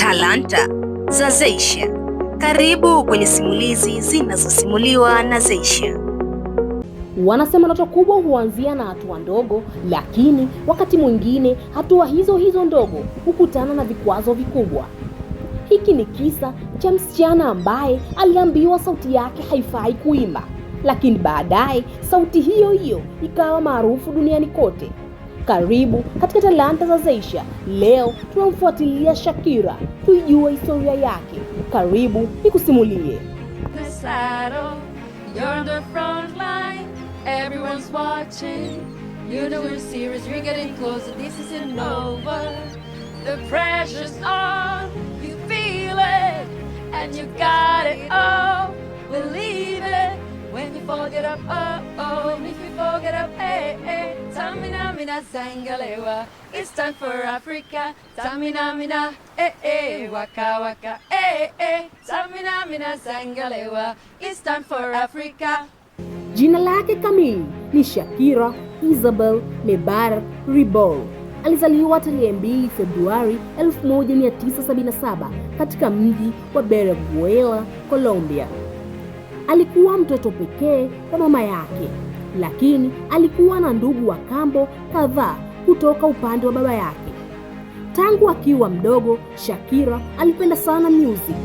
Talanta za Zeysha. Karibu kwenye simulizi zinazosimuliwa na Zeysha. Wanasema ndoto kubwa huanzia na hatua ndogo, lakini wakati mwingine hatua hizo ndogo hukutana na vikwazo vikubwa. Hiki ni kisa cha msichana ambaye aliambiwa sauti yake haifai kuimba, lakini baadaye sauti hiyo ikawa maarufu duniani kote. Karibu katika Talanta za Zeysha. Leo tunamfuatilia Shakira, tuijue historia yake. Karibu nikusimulie. Everyone's watching. You know we're serious, we're getting closer. This isn't over. The pressure's on. You feel it, and you got it all. Believe it when you forget up. Oh, if you forget up, hey. Tamina mina sangalewa. It's time for Africa. Tamina mina, waka waka, Tamina mina sangalewa. It's time for Africa. Jina lake kamili ni Shakira Isabel Mebarak Ribol. Alizaliwa tarehe 2 Februari 1977 katika mji wa Venezuela, Colombia. Alikuwa mtoto pekee wa mama yake, lakini alikuwa na ndugu wa kambo kadhaa kutoka upande wa baba yake. Tangu akiwa mdogo, Shakira alipenda sana music.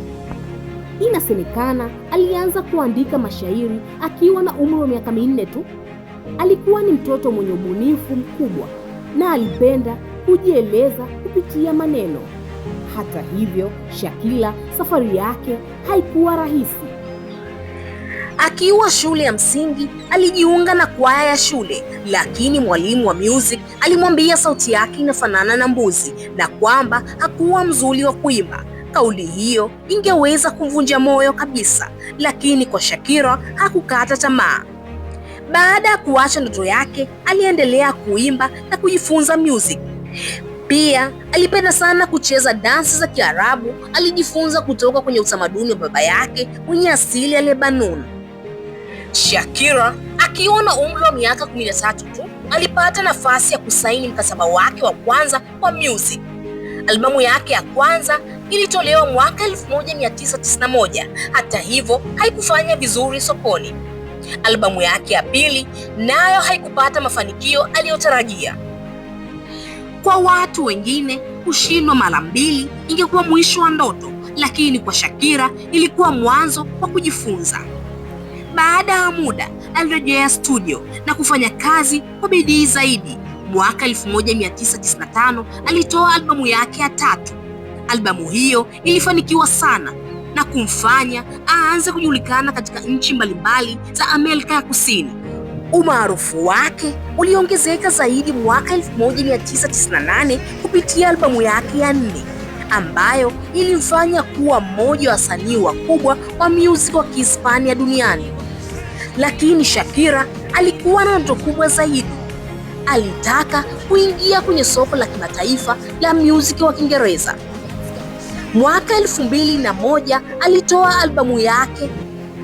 Inasemekana alianza kuandika mashairi akiwa na umri wa miaka 4 tu. Alikuwa ni mtoto mwenye ubunifu mkubwa na alipenda kujieleza kupitia maneno. Hata hivyo, Shakira safari yake haikuwa rahisi. Akiwa shule ya msingi, alijiunga na kwaya ya shule, lakini mwalimu wa music alimwambia sauti yake inafanana na mbuzi na kwamba hakuwa mzuri wa kuimba. Kauli hiyo ingeweza kumvunja moyo kabisa, lakini kwa Shakira hakukata tamaa. Baada ya kuacha ndoto yake, aliendelea kuimba na kujifunza music. Pia alipenda sana kucheza dansi za Kiarabu. Alijifunza kutoka kwenye utamaduni wa baba yake mwenye asili ya Lebanon. Shakira akiwa na umri wa miaka 13 tu, alipata nafasi ya kusaini mkataba wake wa kwanza wa music. Albamu yake ya kwanza ilitolewa mwaka 1991. Hata hivyo, haikufanya vizuri sokoni. Albamu yake ya pili nayo haikupata mafanikio aliyotarajia. Kwa watu wengine, kushindwa mara 2 ingekuwa mwisho wa ndoto, lakini kwa Shakira ilikuwa mwanzo wa kujifunza. Baada ya muda, alirejea studio na kufanya kazi kwa bidii zaidi. Mwaka 1995 alitoa albamu yake ya 3. Albamu hiyo ilifanikiwa sana na kumfanya aanze kujulikana katika nchi mbalimbali za Amerika ya Kusini. Umaarufu wake uliongezeka zaidi mwaka 1998 kupitia albamu yake ya 4, ambayo ilimfanya kuwa mmoja wa wasanii wakubwa wa music wa Kihispania duniani. Lakini Shakira alikuwa na ndoto kubwa zaidi. Alitaka kuingia kwenye soko la kimataifa la music wa Kiingereza. Mwaka 2001 alitoa albamu yake.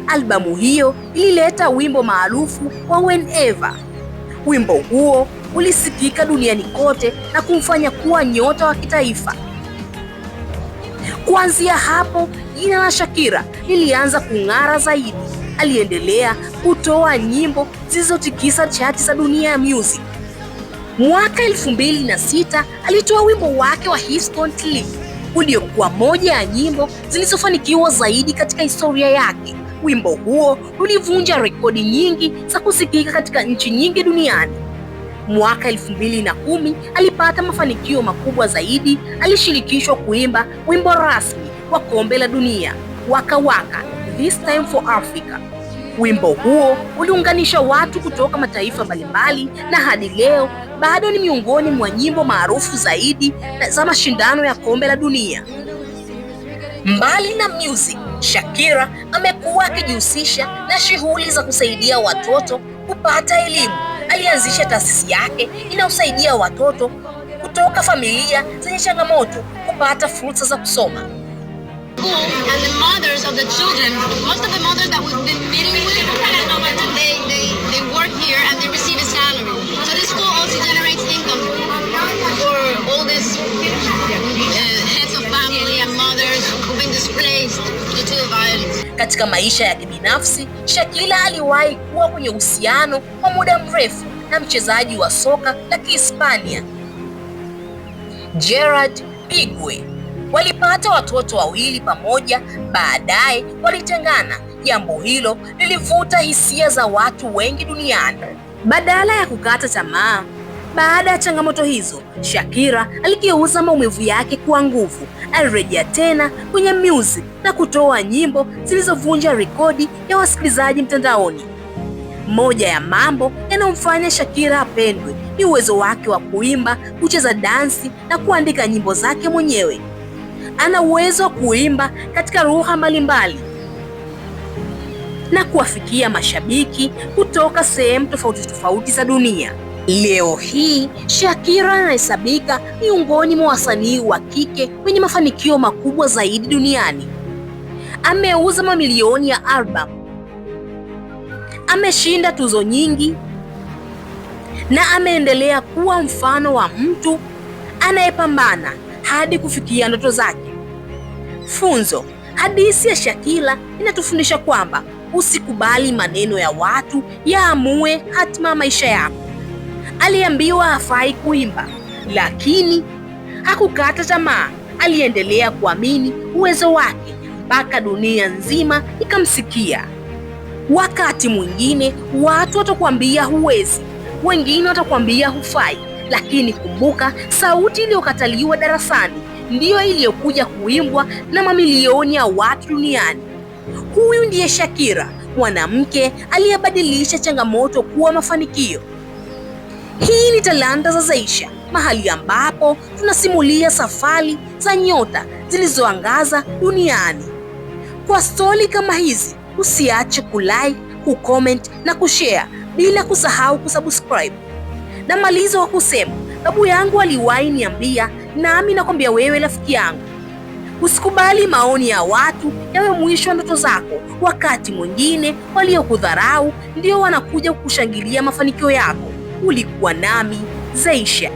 Albamu hiyo ilileta wimbo maarufu wa Whenever. Wimbo huo ulisikika duniani kote na kumfanya kuwa nyota wa kitaifa. Kuanzia hapo, jina la Shakira lilianza kung'ara zaidi. Aliendelea kutoa nyimbo zilizotikisa chati za dunia ya music. Mwaka 2006 alitoa wimbo wake wa Hips Don't Lie, uliokuwa moja ya nyimbo zilizofanikiwa zaidi katika historia yake. Wimbo huo ulivunja rekodi nyingi za kusikika katika nchi nyingi duniani. Mwaka 2010 alipata mafanikio makubwa zaidi. Alishirikishwa kuimba wimbo rasmi wa kombe la dunia, Waka Waka, This Time for Africa. Wimbo huo uliunganisha watu kutoka mataifa mbalimbali na hadi leo bado ni miongoni mwa nyimbo maarufu zaidi za mashindano ya kombe la dunia. Mbali na music, Shakira amekuwa akijihusisha na shughuli za kusaidia watoto kupata elimu. Alianzisha taasisi yake inayosaidia watoto kutoka familia zenye changamoto kupata fursa za kusoma. And the mothers of the children, most of the mothers that we've been meeting with, they work here and they receive a salary. So this school also generates income for all these heads of family and mothers. replaced due to the violence. Katika maisha ya kibinafsi, Shakira aliwahi kuwa kwenye uhusiano kwa muda mrefu na mchezaji wa soka la Kihispania Gerard Piqué. Walipata watoto wawili pamoja, baadaye walitengana. Jambo hilo lilivuta hisia za watu wengi duniani. Badala ya kukata tamaa baada ya changamoto hizo, Shakira aligeuza maumivu yake kuwa nguvu. Alirejea tena kwenye music na kutoa nyimbo zilizovunja rekodi ya wasikilizaji mtandaoni. Moja ya mambo yanayomfanya Shakira apendwe ni uwezo wake wa kuimba, kucheza dansi na kuandika nyimbo zake mwenyewe. Ana uwezo wa kuimba katika lugha mbalimbali na kuwafikia mashabiki kutoka sehemu tofauti za dunia. Leo hii Shakira anahesabika miongoni mwa wasanii wa kike wenye mafanikio makubwa zaidi duniani. Ameuza mamilioni ya albamu, ameshinda tuzo nyingi na ameendelea kuwa mfano wa mtu anayepambana hadi kufikia ndoto zake. Funzo: hadithi ya Shakira inatufundisha kwamba usikubali maneno ya watu yaamue hatima maisha yako. Aliambiwa hafai kuimba, lakini hakukata tamaa. Aliendelea kuamini uwezo wake mpaka dunia nzima ikamsikia. Wakati mwingine watu watakwambia huwezi, wengine watakwambia hufai, lakini kumbuka, sauti iliyokataliwa darasani ndiyo iliyokuja kuimbwa na mamilioni ya watu duniani. Huyu ndiye Shakira, mwanamke aliyebadilisha changamoto kuwa mafanikio. Hii ni Talanta za Zeysha, mahali ambapo tunasimulia safari za nyota zilizoangaza duniani. Kwa stori kama hizi, usiache kulike, kucomment na kushare, bila kusahau kusubscribe. Na malizo wa kusema, babu yangu aliwahi niambia, nami nakwambia wewe rafiki yangu, usikubali maoni ya watu yawe mwisho wa ndoto zako. Wakati mwingine waliokudharau ndio wanakuja kukushangilia mafanikio yako. Ulikuwa nami Zeysha.